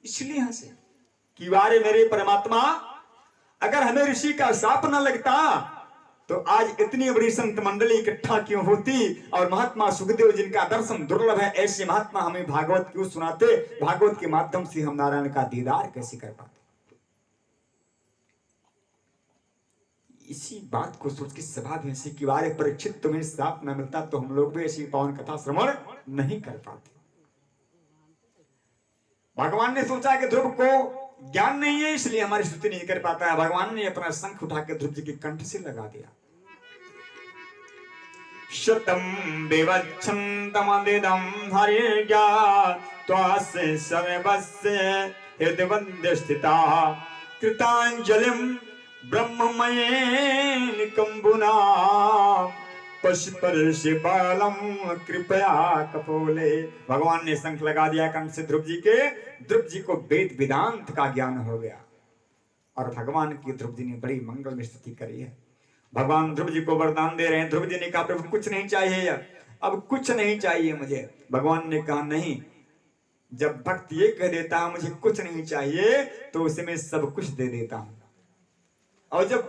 इसलिए हंसे कि वारे मेरे परमात्मा, अगर हमें ऋषि का शाप न लगता तो आज इतनी बड़ी संत मंडली इकट्ठा क्यों होती, और महात्मा सुखदेव जिनका दर्शन दुर्लभ है, ऐसे महात्मा हमें भागवत क्यों सुनाते, भागवत के माध्यम से हम नारायण का दीदार कैसे कर पाते। इसी बात को सोच के सभा भी ऐसी कि वारे परीक्षित, तुम्हें शाप न मिलता तो हम लोग भी ऐसी पावन कथा श्रवण नहीं कर पाते। भगवान ने सोचा कि ध्रुव को ज्ञान नहीं है इसलिए हमारी स्तुति नहीं कर पाता है। भगवान ने अपना शंख उठाकर ध्रुव जी के कंठ से लगा दिया। शतम विवच्छन्तमदिदं हरिर्ज्ञा त्वास्य सर्वस्य हृदवन्द्य स्थिता कृताञ्जलिं ब्रह्ममयेन कंबुना पशुपर्षि बालम कृपया कपोले। भगवान ने शंख लगा दिया कंठ से ध्रुव जी के। ध्रुव जी को वेद वेदांत का ज्ञान हो गया और भगवान की ध्रुव जी ने बड़ी मंगल में स्तुति करी है। भगवान ध्रुव जी को वरदान दे रहे हैं। ध्रुव जी ने कहा प्रभु कुछ नहीं चाहिए, अब कुछ नहीं चाहिए मुझे। भगवान ने कहा नहीं, जब भक्त ये कह देता है मुझे कुछ नहीं चाहिए तो उसे मैं सब कुछ दे देता हूं, और जब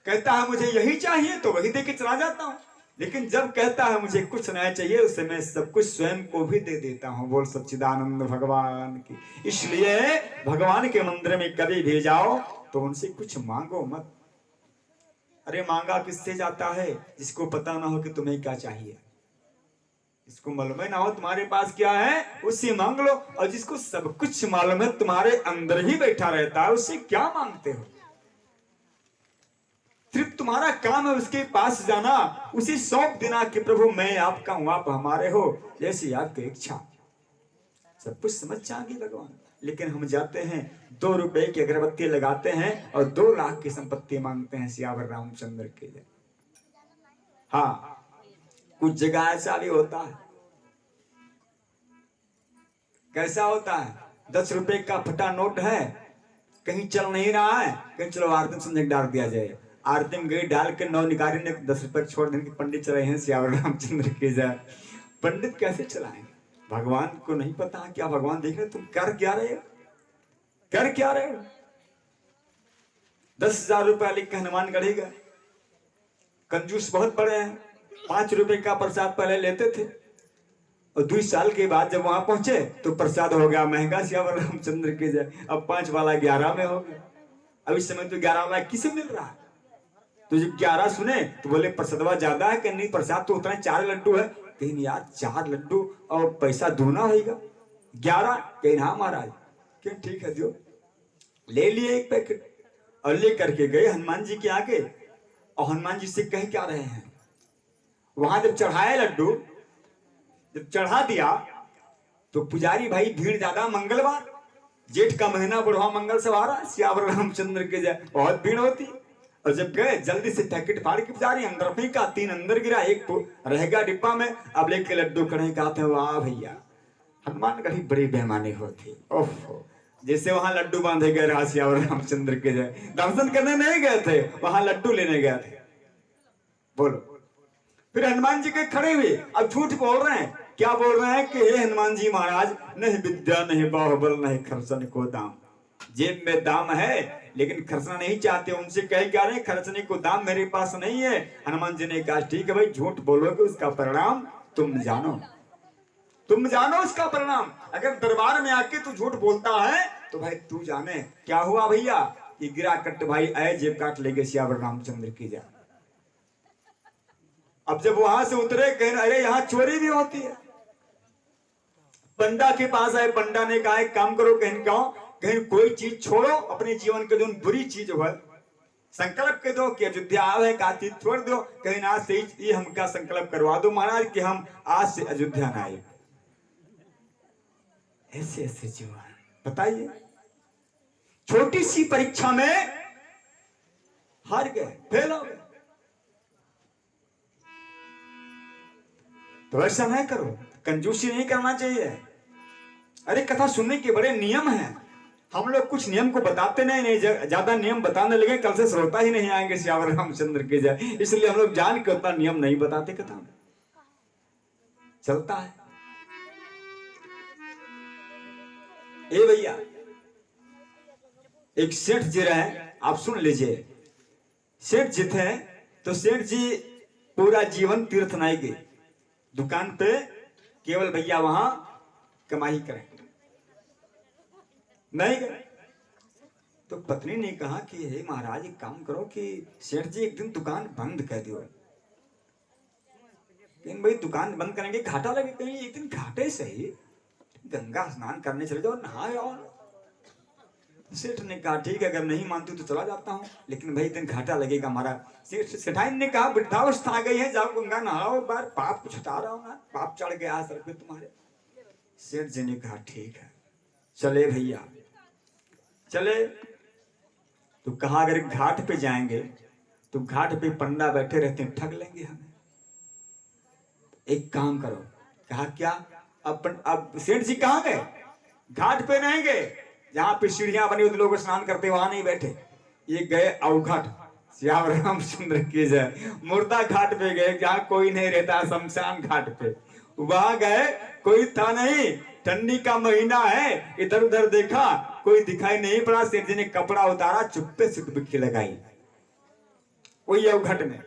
कहता है मुझे यही चाहिए तो वही दे के चला जाता हूं, लेकिन जब कहता है मुझे कुछ नहीं चाहिए उसे मैं सब कुछ स्वयं को भी दे देता हूं। बोल सच्चिदानंद भगवान की। इसलिए भगवान के मंदिर में कभी भी जाओ तो उनसे कुछ मांगो मत। अरे मांगा किससे जाता है? जिसको पता ना हो कि तुम्हें क्या चाहिए, जिसको मालूम ना हो तुम्हारे पास क्या है उससे मांग लो, और जिसको सब कुछ मालूम है तुम्हारे अंदर ही बैठा रहता है उससे क्या मांगते हो? सिर्फ तुम्हारा काम है उसके पास जाना, उसे सौंप देना कि प्रभु मैं आपका हूं, आप हमारे हो, जैसी आपकी इच्छा। सब कुछ समझ जाएंगे भगवान। लेकिन हम जाते हैं 2 रुपए की अगरबत्ती लगाते हैं और 2 लाख की संपत्ति मांगते हैं सियावर रामचंद्र के लिए। हाँ, कुछ जगह ऐसा भी होता है। कैसा होता है? 10 रुपए का फटा नोट है, कहीं चल नहीं रहा है, कहीं चलो आरती समझ डाल दिया जाए। आरती में गई डाल के नौनिकारी ने 10 रुपए छोड़ देने के पंडित चले हैं सियावर रामचंद्र के जाए। पंडित कैसे चलाएंगे? भगवान को नहीं पता क्या भगवान देख रहे तुम कर क्या रहे हो, कर क्या रहे हो? 10,000 रुपया लिख के हनुमान गढ़ी गए। कंजूस बहुत बड़े हैं। 5 रुपए का प्रसाद पहले लेते थे और 2 साल के बाद जब वहां पहुंचे तो प्रसाद हो गया महंगा सियावर रामचंद्र के जाए। अब 5 वाला 11 में हो गया। अब इस समय तो 11 वाला किसे मिल रहा है? तो जब 11 सुने तो बोले प्रसादवा ज्यादा है कि नहीं? प्रसाद तो उतना 4 लड्डू है। कहीं यार 4 लड्डू और पैसा दूना होगा। 11 कहीं हाँ महाराज, क्यों ठीक है जो ले लिए 1 पैकेट और ले करके गए हनुमान जी के आगे। और हनुमान जी से कह क्या रहे हैं? वहां जब चढ़ाया लड्डू, जब चढ़ा दिया तो पुजारी भाई भीड़ ज्यादा, मंगलवार जेठ का महीना बुढ़वा मंगल सवारा सियावर रामचंद्र के जाए बहुत भीड़ होती। और जब गए जल्दी से पैकेट फाड़ के पुजारी अंदर फेंका, 3 अंदर गिरा, 1 तो रहेगा डिब्बा में। अब लेके लड्डू कढ़े कहते हैं वाह भैया हनुमान गढ़ी बड़ी बेमानी होती। ओहो, जैसे वहां लड्डू बांधे गए रहा सियावर रामचंद्र के जाए। दर्शन करने नहीं गए थे, वहां लड्डू लेने गए थे। बोलो, फिर हनुमान जी के खड़े हुए अब झूठ बोल रहे हैं। क्या बोल रहे हैं कि हे हनुमान जी महाराज, नहीं विद्या नहीं बाहुबल नहीं खर्चने को दाम। जेब में दाम है लेकिन खर्चना नहीं चाहते। उनसे कह क्या रहे, खर्चने को दाम मेरे पास नहीं है। हनुमान जी ने कहा ठीक है भाई, झूठ बोलोगे उसका परिणाम तुम जानो, तुम जानो उसका परिणाम। अगर दरबार में आके तू झूठ बोलता है तो भाई तू जाने क्या हुआ भैया। ये गिरा कट भाई आए जेब काट ले गए सियावर रामचंद्र की जा। अब जब वहां से उतरे कहीं अरे यहाँ चोरी भी होती है। पंडा के पास आए, पंडा ने कहा एक काम करो, कहीं कोई चीज छोड़ो अपने जीवन के जो बुरी चीज हो, संकल्प कर दो कि अयोध्या आवे का चीज छोड़ दो। कहीं ना से ये हमका संकल्प करवा दो महाराज कि हम आज से अयोध्या ना आए। ऐसे ऐसे जीवन बताइए, छोटी सी परीक्षा में हार गए, फेल हो गए। तो ऐसा नहीं करो, कंजूसी नहीं करना चाहिए। अरे कथा सुनने के बड़े नियम हैं। हम लोग कुछ नियम को बताते नहीं, ज्यादा नियम बताने लगे कल से श्रोता ही नहीं आएंगे सियावर रामचंद्र के जाए। इसलिए हम लोग जान के उतना नियम नहीं बताते, कथा में चलता है। ए भैया एक सेठ जी रहे, आप सुन लीजिए। सेठ जी थे तो सेठ जी पूरा जीवन तीर्थ नहीं गए, दुकान पे केवल भैया वहां कमाई करें, नहीं गए। तो पत्नी ने कहा कि हे महाराज एक काम करो कि सेठ जी एक दिन दुकान बंद कर दियो। लेकिन भाई दुकान बंद करेंगे घाटा लगे, कहीं एक दिन घाटे सही, गंगा स्नान करने चले जाओ, नहाए आओ। सेठ ने कहा ठीक है, अगर नहीं मानती तो चला जाता हूँ, लेकिन भाई दिन घाटा लगेगा हमारा। सेठाइन ने कहा वृद्धावस्था आ गई है, जाओ गंगा नहाओ, बार पाप छुटा रहा हूँ ना, पाप चढ़ गया सर पे तुम्हारे। सेठ जी ने कहा ठीक है, चले भैया चले। तो कहा अगर घाट पे जाएंगे तो घाट पे पंडा बैठे रहते हैं, ठग लेंगे हमें। एक काम करो। कहा क्या? अब सेठ जी कहाँ गए? घाट पे नहीं गए, जहां पे सीढ़ियां बनी होती लोग स्नान करते वहां नहीं बैठे, ये गए अवघट श्याम रामचंद्र की जय मुर्दा घाट पे गए, जहां कोई नहीं रहता, शमशान घाट पे वहां गए, कोई था नहीं, ठंडी का महीना है, इधर उधर देखा कोई दिखाई नहीं पड़ा। सेठ जी ने कपड़ा उतारा, चुप्पे से डुबकी लगाई, वही अवघट में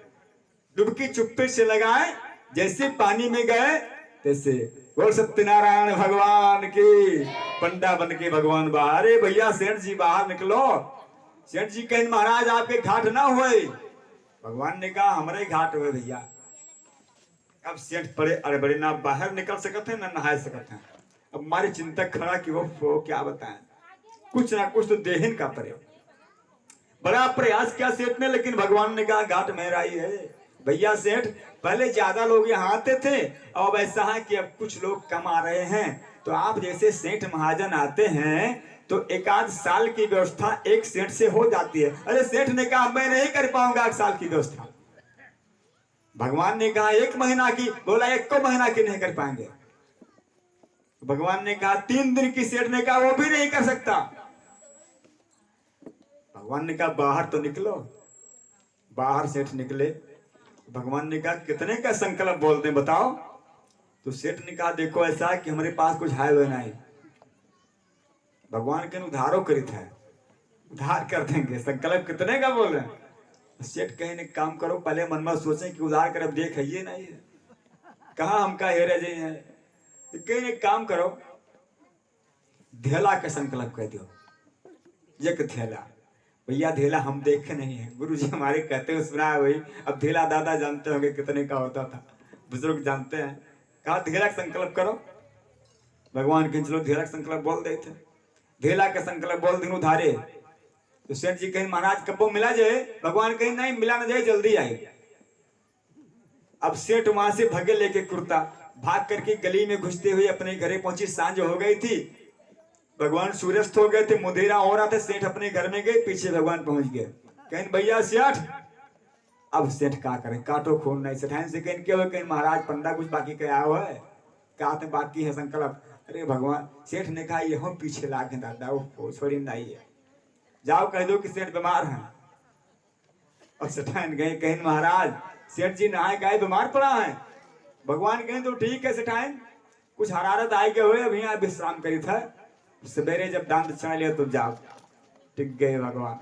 डुबकी चुप्पे से लगाए, जैसे पानी में गए तैसे बोल सत्यनारायण भगवान की, पंडा बन के भगवान बाहर। अरे भैया सेठ जी बाहर निकलो। सेठ जी कहें महाराज आपके घाट ना हुए। भगवान ने कहा हमारे घाट हुए भैया। अब सेठ पड़े अरे बड़े, ना बाहर निकल सकते हैं ना नहा सकते हैं। अब हमारी चिंता खड़ा कि वो क्या बताएं, कुछ ना कुछ तो देहन का परे। बड़ा प्रयास किया सेठ ने, लेकिन भगवान ने कहा घाट मेरा ही है। भैया सेठ पहले ज्यादा लोग यहाँ आते थे, अब ऐसा है कि अब कुछ लोग कम आ रहे हैं, तो आप जैसे सेठ महाजन आते हैं तो एक आध साल की व्यवस्था एक सेठ से हो जाती है। अरे सेठ ने कहा मैं नहीं कर पाऊंगा 1 साल की व्यवस्था। भगवान ने कहा 1 महीना की, बोला 1 महीना की नहीं कर पाएंगे। भगवान ने कहा 3 दिन की, सेठ ने कहा वो भी नहीं कर सकता। भगवान ने कहा बाहर तो निकलो। बाहर सेठ निकले, भगवान ने कहा कितने का संकल्प बोलते हैं बताओ। तो सेठ ने कहा देखो ऐसा है कि हमारे पास कुछ है वो नहीं, भगवान के उधारो करित है, उधार कर देंगे, संकल्प कितने का बोल रहे हैं। सेठ कहे काम करो, पहले मन में सोचे कि उधार कर, अब देख है ये नहीं है, कहा हमका हेरे जी है। तो कहीं एक काम करो, धेला का संकल्प कह दो, एक धेला। भैया धेला हम देखे नहीं है, गुरुजी हमारे कहते हैं सुना है वही। अब धेला दादा जानते होंगे कितने का होता था, बुजुर्ग जानते हैं। कहा धेला का संकल्प करो। भगवान के चलो धेला का संकल्प बोल दे थे, धेला का संकल्प बोल दिन उधारे। तो सेठ जी कहीं महाराज कब्बो मिला जाए, भगवान कहीं नहीं मिला ना जाए, जल्दी आई। अब सेठ वहां से भगे लेके कुर्ता, भाग करके गली में घुसते हुए अपने घरे पहुंची। सांझ हो गई थी, भगवान सूर्यास्त हो गए थे, मुधेरा हो रहा था। सेठ अपने घर में गए, पीछे भगवान पहुंच गए। कहीं भैया सेठ, अब सेठ क्या करें, काटो खून नहीं। सेठाइन से कहीं क्या कहीं महाराज पंडा कुछ बाकी क्या हुआ है, कहते बाकी है संकल्प। अरे भगवान, सेठ ने कहा यह पीछे लागे दादा, वो छोड़ी नहीं है, जाओ कह दो कि सेठ बीमार है। और सेठाइन गए, कहीं महाराज सेठ जी नहाए गए बीमार पड़ा है। भगवान कहें तो ठीक है सेठाइन, कुछ हरारत आए के हुए, अभी यहाँ विश्राम करी था, सवेरे जब दान दक्षिणा लिया तो जाओ। टिक गए भगवान।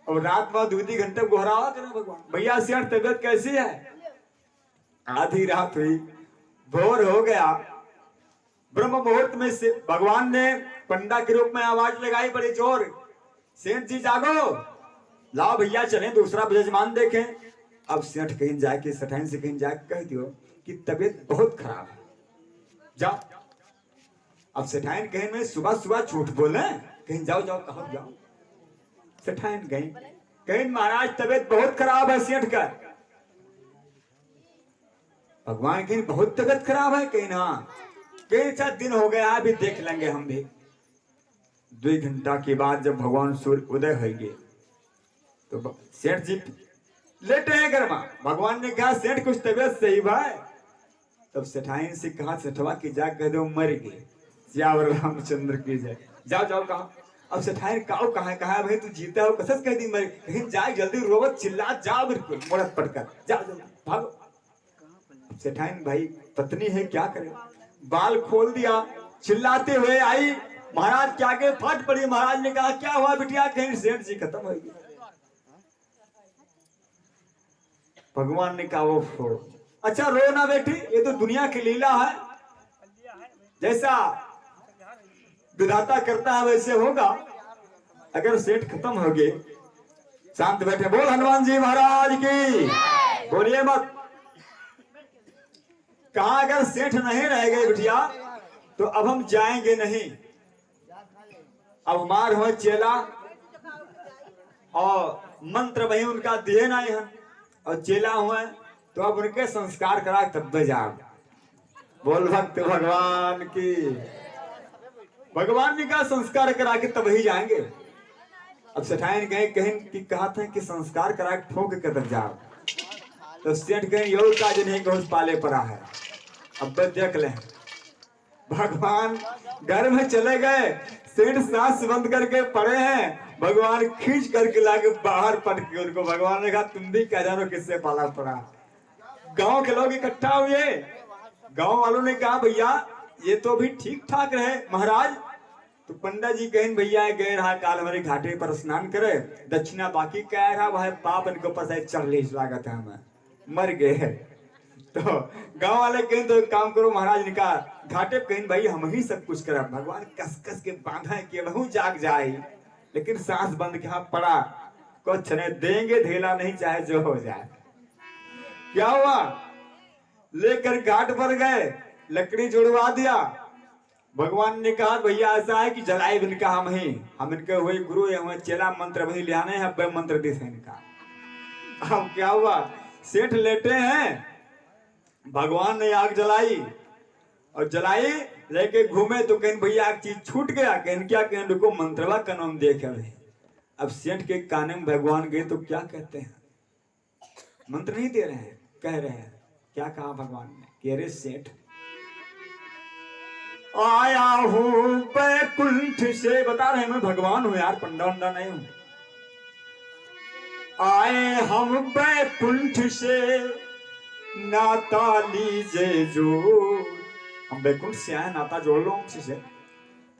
और रात में 2-3 घंटे गोहरावा करे भगवान, भैया सेठ तबियत कैसी है। आधी रात हुई, भोर हो गया, ब्रह्म मुहूर्त में से भगवान ने पंडा के रूप में आवाज लगाई बड़ी जोर, सेठ जी जागो, लाओ भैया चलें दूसरा यजमान देखें। अब सेठ कहीं जाके सेठाइन से कहीं जाके कह दियो कि तबीयत बहुत खराब है, जाओ। अब सेठाइन कहीं में सुबह सुबह झूठ बोले, कहीं जाओ जाओ कहो जाओ। सेठाइन गई, कहीं महाराज तबीयत बहुत खराब है सेठ का। भगवान कहीं बहुत तबीयत खराब है, कहीं ना कहीं 4 दिन हो गया, अभी देख लेंगे हम भी। 2 घंटा के बाद जब भगवान सूर्य उदय होंगे तो सेठ जी लेटे हैं घर में। भगवान ने कहा सेठ कुछ तबीयत सही भाई। तब सेठाइन से कहा सेठवा की जा कह दो मर गए, श्याम रामचंद्र की जय, जाओ जाओ कहा। अब सेठाइन कहो कहा भाई तू जीता हो, कसस कह दी मर, कहीं जाए जल्दी रोवत चिल्ला जाओ, बिल्कुल मोड़त पड़कर जाओ जल्दी भागो। सेठाइन भाई पत्नी है क्या करे, बाल खोल दिया, चिल्लाते हुए आई, महाराज के आगे फट पड़ी। महाराज ने कहा क्या हुआ बिटिया, कहीं सेठ जी खत्म हो गए। भगवान ने कहा वो अच्छा रो ना बेटी, ये तो दुनिया की लीला है, जैसा विधाता करता है वैसे होगा। अगर सेठ खत्म हो गए, शांत बैठे। बोल हनुमान जी महाराज की, बोलिए मत। कहा अगर सेठ नहीं रह गए बिटिया तो अब हम जाएंगे नहीं। अब हमार हो चेला और मंत्र वही उनका दिए नहीं है, और चेला हुए तो अब उनके संस्कार करा तब जाओ। बोल भक्त भगवान की। भगवान ने कहा संस्कार करा के तब ही जाएंगे। अब सेठाइन कहीं कहीं कहा था कि संस्कार करा के ठोक के तब जाओ, तो सेठ कहीं यो का नहीं घोष पाले पड़ा है। अब देख ले, भगवान घर में चले गए, सेठ सांस बंद करके पड़े हैं। भगवान खींच करके लाके बाहर पट के उनको, भगवान ने कहा तुम भी क्या जानो किससे पाला पड़ा। गांव के लोग इकट्ठा हुए। गांव वालों ने कहा भैया ये तो भी ठीक ठाक रहे महाराज। तो पंडा जी कहें भैया गए रहा काल हमारे घाटे पर स्नान करे, दक्षिणा बाकी कह रहा वह पाप इनको पर चढ़ ली लागत है, हमें मर गए। तो गांव वाले कहें तो एक काम करो, महाराज ने कहा घाटे पे कहें भाई हम ही सब कुछ करा। भगवान कस कस के बांधा कि बहु जाग जाए, लेकिन सांस बंद के हाथ पड़ा, कुछ नहीं देंगे ढेला नहीं चाहे जो हो जाए। क्या हुआ, लेकर घाट पर गए, लकड़ी जुड़वा दिया। भगवान ने कहा भैया ऐसा है कि जलाए इनका हम इनके हुए गुरु हमें चेला मंत्र वही ले आने हैं, मंत्र दे इनका। अब क्या हुआ, सेठ लेटे हैं, भगवान ने आग जलाई और जलाई लेके घूमे तो कहीं भैया एक चीज छूट गया। कहीं क्या कहें रुको मंत्रवा का नाम देखे। अब सेठ के काने में भगवान गए तो क्या कहते हैं, मंत्र नहीं दे रहे हैं, कह रहे हैं क्या कहा भगवान ने कि अरे सेठ आया हूं बैकुंठ से, बता रहे मैं भगवान हूं यार, पंडा वंडा नहीं हूं। आए हम बैकुंठ से नाता लीजे जो, हम बैकुंठ से आए नाता जोड़ लो हमसे।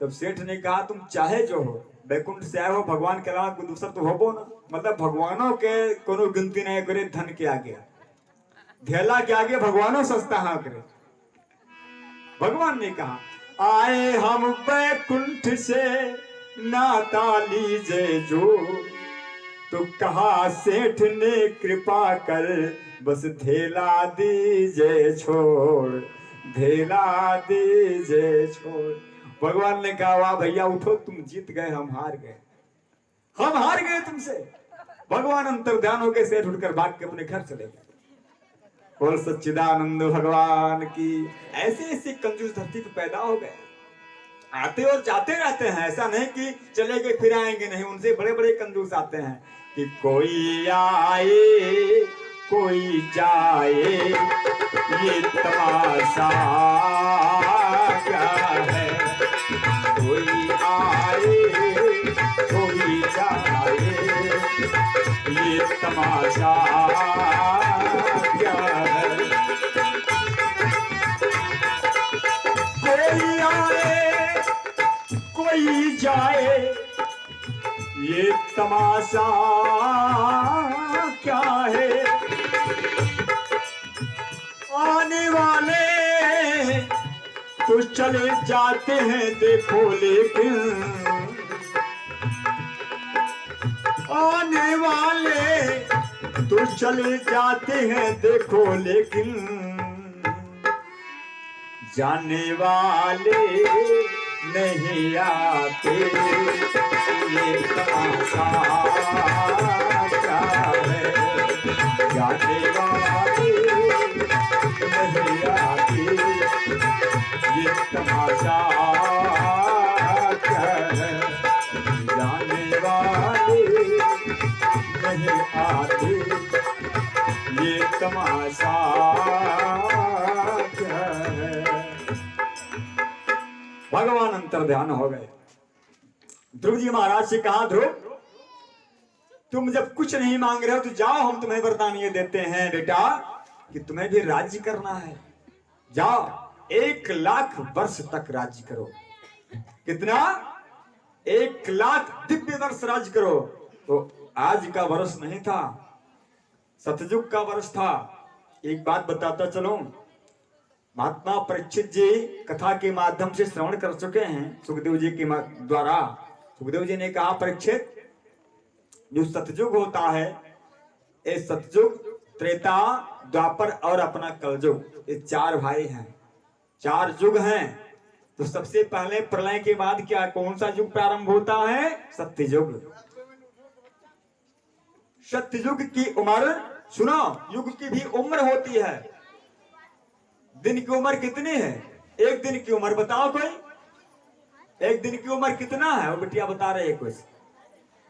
तब सेठ ने कहा तुम चाहे जो हो, बैकुंठ से आए हो, भगवान के अलावा कोई दूसरा तो हो ना। मतलब भगवानों के कोनो गिनती नहीं करे, धन के आगे धेला के आगे भगवानों सस्ता हाँ करे। भगवान ने कहा आए हम बैकुंठ से नाता लीजे जो, तो कहा सेठ ने कृपा कर बस धेला दीजे छोड़, धेला दीजे छोड़। भगवान ने कहा वाह भैया उठो, तुम जीत गए, हम हार गए, हम हार गए तुमसे। भगवान अंतर्ध्यान हो गए, सेठ उठकर भाग के अपने घर चले गए। बोल सच्चिदानंद भगवान की। ऐसे ऐसे कंजूस धरती पे पैदा हो गए, आते और जाते रहते हैं। ऐसा नहीं कि चले गए फिर आएंगे, नहीं, उनसे बड़े बड़े कंजूस आते हैं कि कोई आए कोई जाए ये तमाशा क्या है, कोई आए कोई जाए ये तमाशा क्या है। कोई आए कोई जाए ये तमाशा क्या है, आने वाले तो चले जाते हैं देखो, लेकिन आने वाले तो चले जाते हैं देखो, लेकिन जाने वाले नहीं आते ये तमाशा क्या है, जाने वाले नहीं आते ये तमाशा क्या है, जाने वाले नहीं आते ये तमाशा क्या है। भगवान अंतर्ध्यान हो गए। ध्रुव जी महाराज से कहा ध्रुव तुम जब कुछ नहीं मांग रहे हो तो जाओ, हम तुम्हें वरदान ये देते हैं बेटा कि तुम्हें भी राज्य करना है, जाओ 1 लाख वर्ष तक राज्य करो। कितना? 1,00,000 दिव्य वर्ष राज करो। तो आज का वर्ष नहीं था, सतयुग का वर्ष था। एक बात बताता चलो, महात्मा परीक्षित जी कथा के माध्यम से श्रवण कर चुके हैं सुखदेव जी के द्वारा। सुखदेव जी ने कहा, परीक्षित जो सतयुग होता है, ये सतयुग, त्रेता, द्वापर और अपना कलयुग, ये 4 भाई हैं, 4 युग हैं। तो सबसे पहले प्रलय के बाद क्या, कौन सा युग प्रारंभ होता है? सत्ययुग। सत्ययुग की उम्र, सुनो, युग की भी उम्र होती है। दिन की उम्र कितनी है? एक दिन की उम्र बताओ कोई, एक दिन की उम्र कितना है? वो बिटिया बता रहे हैं कुछ।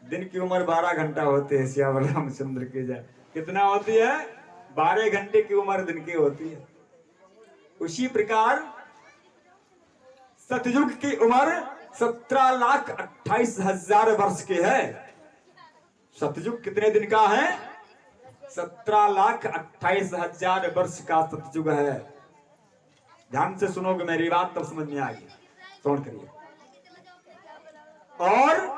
दिन की उम्र 12 घंटा होते हैं, श्याम रामचंद्र की जय। कितना होती है? 12 घंटे की उम्र दिन की होती है। उसी प्रकार सतयुग की उम्र 17,28,000 वर्ष की है। सतयुग कितने दिन का है? 17,28,000 वर्ष का सतयुग है। ध्यान से सुनोगे मेरी बात, तब समझ में आएगी। सुन करिए। और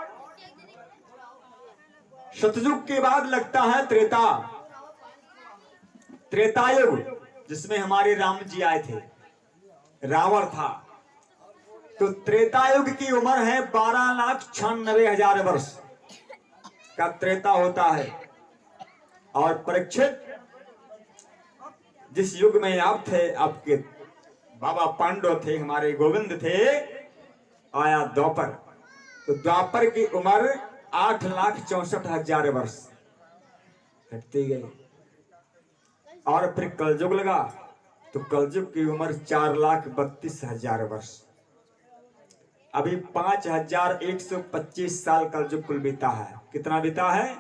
सतयुग के बाद लगता है त्रेता, त्रेतायुग, जिसमें हमारे राम जी आए थे, रावण था। तो त्रेतायुग की उम्र है 12,96,000 वर्ष का त्रेता होता है। और परीक्षित, जिस युग में आप थे, आपके बाबा पांडव थे, हमारे गोविंद थे, आया द्वापर। तो द्वापर की उम्र 8,64,000 वर्ष घटती गई। और फिर कलयुग लगा, तो कलयुग की उम्र 4,32,000 वर्ष। अभी 5,125 साल कलयुग कुल बीता है। कितना बीता है?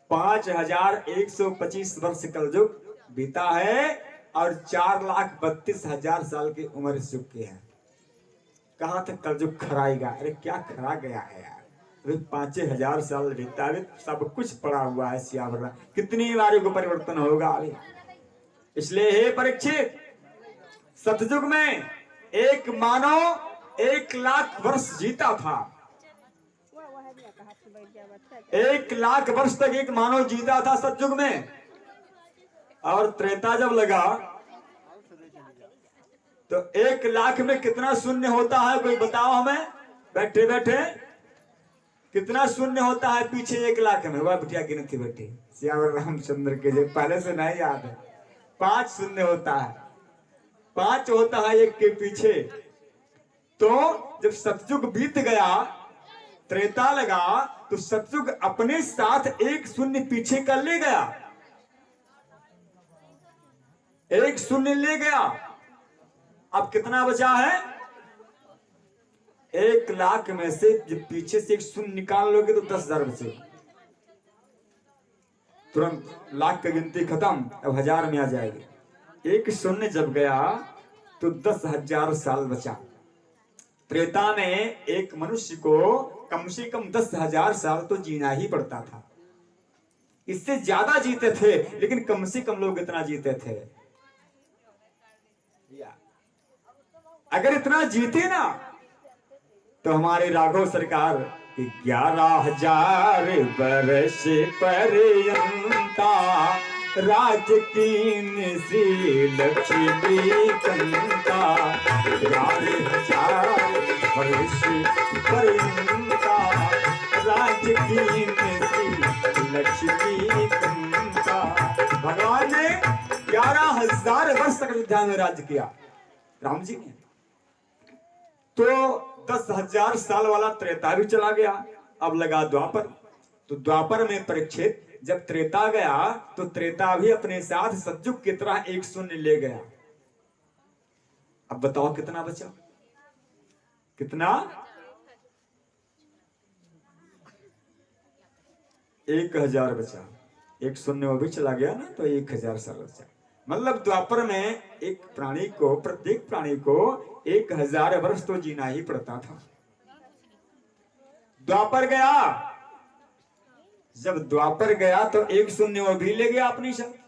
5,125 वर्ष कलयुग बीता है। और 4,32,000 साल की उम्र इस युग की है। कहां तक कलयुग खराएगा? अरे क्या खरा गया है यार। अभी 5,000 साल बीता, अभी सब कुछ पड़ा हुआ है सियावरण, कितनी बारी को परिवर्तन होगा अभी। इसलिए हे परीक्षित, सतयुग में एक मानव 1,00,000 वर्ष जीता था। 1,00,000 वर्ष तक एक मानव जीता था सतयुग में। और त्रेता जब लगा, तो 1,00,000 में कितना शून्य होता है? कोई बताओ हमें, बैठे बैठे कितना शून्य होता है पीछे 1,00,000 में? वह बिटिया गिनती बैठी, श्याम रामचंद्र के लिए पहले से नहीं याद है। 5 शून्य होता है, 5 होता है एक के पीछे। तो जब सतयुग बीत गया, त्रेता लगा, तो सतयुग अपने साथ 1 शून्य पीछे कर ले गया, 1 शून्य ले गया। अब कितना बचा है? 1,00,000 में से जब पीछे से 1 शून्य निकाल लोगे तो 10,000 बचे। तुरंत लाख की गिनती खत्म, अब 1,000 में आ जाएगी। 1 शून्य जब गया तो 10,000 साल बचा। त्रेता में एक मनुष्य को कम से कम 10,000 साल तो जीना ही पड़ता था। इससे ज्यादा जीते थे, लेकिन कम से कम लोग इतना जीते थे। अगर इतना जीते ना, तो हमारे राघव सरकार 11,000 बरस पर्यंता राज कीन श्री लक्ष्मी कंता। 11,000 बरस पर्यंता राज कीन श्री लक्ष्मी कंता। भगवान ने 11,000 वर्ष तक अयोध्या में राज्य किया, राम जी ने। तो 10,000 साल वाला त्रेता भी चला गया, अब लगा द्वापर। तो द्वापर में परीक्षित जब त्रेता गया, तो त्रेता भी अपने साथ सतयुग की तरह 1 शून्य ले गया। अब बताओ कितना बचा? कितना? 1,000 बचा। 1 शून्य वो भी चला गया ना, तो 1,000 साल बचा। मतलब द्वापर में एक प्राणी को, प्रत्येक प्राणी को 1,000 वर्ष तो जीना ही पड़ता था। द्वापर गया, जब द्वापर गया तो 1 शून्य वो भी ले गया अपनी साथ।